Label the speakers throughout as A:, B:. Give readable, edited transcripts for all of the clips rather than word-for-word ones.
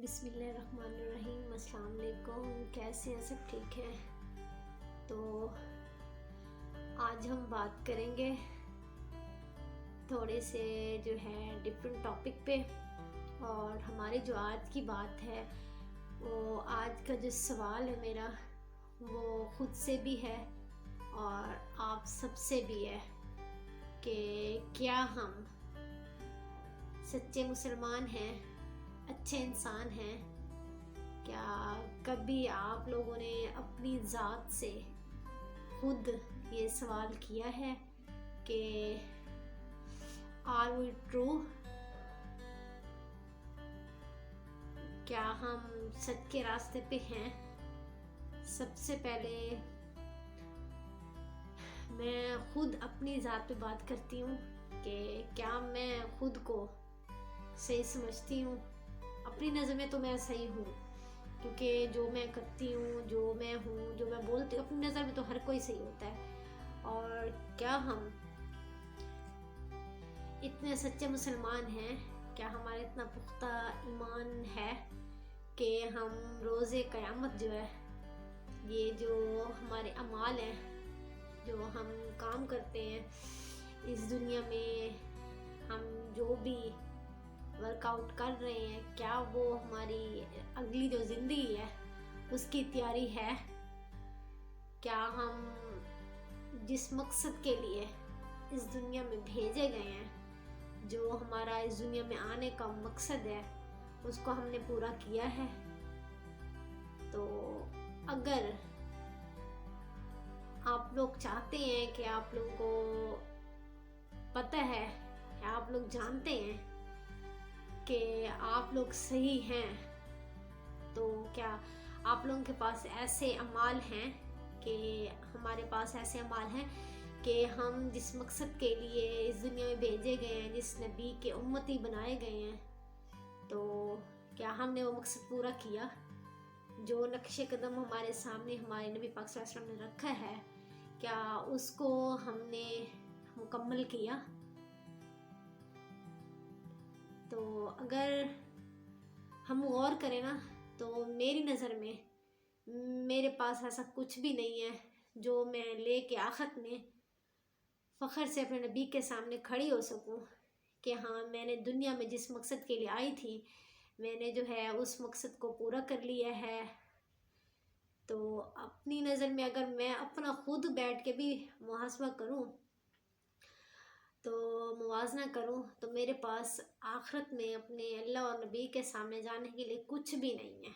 A: بسم اللہ الرحمن الرحیم۔ السلام علیکم، کیسے ہیں سب؟ ٹھیک ہیں؟ تو آج ہم بات کریں گے تھوڑے سے جو ہے ڈفرینٹ ٹاپک پہ، اور ہماری جو آج کی بات ہے وہ آج کا جو سوال ہے میرا وہ خود سے بھی ہے اور آپ سب سے بھی ہے کہ کیا ہم سچے مسلمان ہیں، اچھے انسان ہیں؟ کیا کبھی آپ لوگوں نے اپنی ذات سے خود یہ سوال کیا ہے کہ آر وی ٹرو؟ کیا ہم سچ کے راستے پہ ہیں؟ سب سے پہلے میں خود اپنی ذات پہ بات کرتی ہوں کہ کیا میں خود کو صحیح سمجھتی ہوں؟ اپنی نظر میں تو میں صحیح ہوں، کیونکہ جو میں کرتی ہوں، جو میں ہوں، جو میں بولتی ہوں، اپنی نظر میں تو ہر کوئی صحیح ہوتا ہے۔ اور کیا ہم اتنے سچے مسلمان ہیں، کیا ہمارا اتنا پختہ ایمان ہے کہ ہم روز قیامت جو ہے، یہ جو ہمارے اعمال ہیں، جو ہم کام کرتے ہیں اس دنیا میں، ہم جو بھی ورک آؤٹ کر رہے ہیں، کیا وہ ہماری اگلی جو زندگی ہے اس کی تیاری ہے؟ کیا ہم جس مقصد کے لیے اس دنیا میں بھیجے گئے ہیں، جو ہمارا اس دنیا میں آنے کا مقصد ہے، اس کو ہم نے پورا کیا ہے؟ تو اگر آپ لوگ چاہتے ہیں کہ آپ لوگوں کو پتہ ہے، آپ لوگ جانتے ہیں کہ آپ لوگ صحیح ہیں، تو کیا آپ لوگوں کے پاس ایسے اعمال ہیں کہ ہمارے پاس ایسے اعمال ہیں کہ ہم جس مقصد کے لیے اس دنیا میں بھیجے گئے ہیں، جس نبی کے امتی بنائے گئے ہیں، تو کیا ہم نے وہ مقصد پورا کیا؟ جو نقش قدم ہمارے سامنے ہمارے نبی پاک صلی اللہ علیہ وسلم نے رکھا ہے، کیا اس کو ہم نے مکمل کیا؟ تو اگر ہم غور کریں نا، تو میری نظر میں میرے پاس ایسا کچھ بھی نہیں ہے جو میں لے کے آخرت میں فخر سے اپنے نبی کے سامنے کھڑی ہو سکوں کہ ہاں میں نے دنیا میں جس مقصد کے لیے آئی تھی، میں نے جو ہے اس مقصد کو پورا کر لیا ہے۔ تو اپنی نظر میں اگر میں اپنا خود بیٹھ کے بھی محاسبہ کروں، تو موازنہ کروں، تو میرے پاس آخرت میں اپنے اللہ اور نبی کے سامنے جانے کے لیے کچھ بھی نہیں ہے،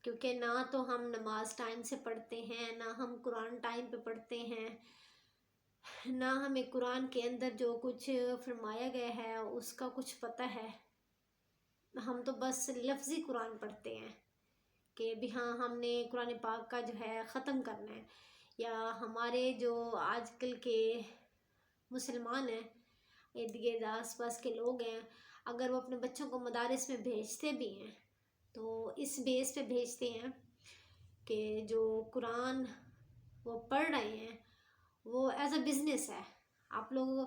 A: کیونکہ نہ تو ہم نماز ٹائم سے پڑھتے ہیں، نہ ہم قرآن ٹائم پہ پڑھتے ہیں، نہ ہمیں قرآن کے اندر جو کچھ فرمایا گیا ہے اس کا کچھ پتہ ہے۔ ہم تو بس لفظی قرآن پڑھتے ہیں کہ بھی ہاں ہم نے قرآن پاک کا جو ہے ختم کرنا ہے، یا ہمارے جو آج کل کے مسلمان ہیں، ارد گرد آس پاس کے لوگ ہیں، اگر وہ اپنے بچوں کو مدارس میں بھیجتے بھی ہیں تو اس بیس پہ بھیجتے ہیں کہ جو قرآن وہ پڑھ رہے ہیں وہ ایز اے بزنس ہے۔ آپ لوگ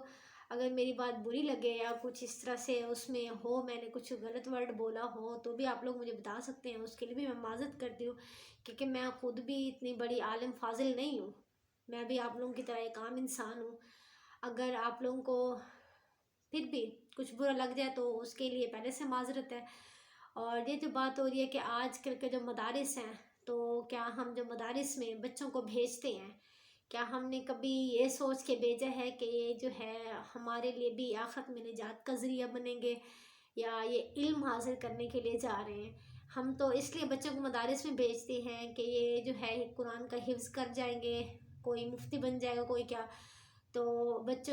A: اگر میری بات بری لگے یا کچھ اس طرح سے اس میں ہو، میں نے کچھ غلط ورڈ بولا ہو، تو بھی آپ لوگ مجھے بتا سکتے ہیں، اس کے لیے بھی میں معذرت کرتی ہوں، کیونکہ میں خود بھی اتنی بڑی عالم فاضل نہیں ہوں، میں بھی آپ لوگوں کی طرح ایک عام انسان ہوں۔ اگر آپ لوگوں کو پھر بھی کچھ برا لگ جائے تو اس کے لیے پہلے سے معذرت ہے۔ اور یہ جو بات ہو رہی ہے کہ آج کل کے جو مدارس ہیں، تو کیا ہم جو مدارس میں بچوں کو بھیجتے ہیں، کیا ہم نے کبھی یہ سوچ کے بھیجا ہے کہ یہ جو ہے ہمارے لیے بھی آخرت میں نجات کا ذریعہ بنیں گے، یا یہ علم حاصل کرنے کے لیے جا رہے ہیں؟ ہم تو اس لیے بچوں کو مدارس میں بھیجتے ہیں کہ یہ جو ہے قرآن کا حفظ کر جائیں گے، کوئی مفتی بن جائے گا، کوئی کیا، تو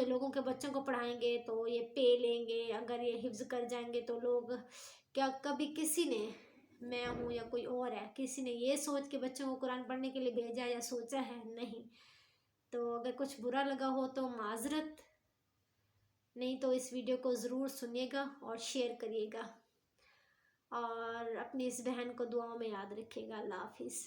A: لوگوں کے بچوں کو پڑھائیں گے تو یہ پے لیں گے، اگر یہ حفظ کر جائیں گے تو لوگ، کیا کبھی کسی نے، میں ہوں یا کوئی اور ہے، کسی نے یہ سوچ کے بچوں کو قرآن پڑھنے کے لیے بھیجا یا سوچا ہے؟ نہیں۔ تو اگر کچھ برا لگا ہو تو معذرت، نہیں تو اس ویڈیو کو ضرور سنیے گا اور شیئر کریے گا، اور اپنی اس بہن کو دعاؤں میں یاد رکھیے گا۔ اللہ حافظ۔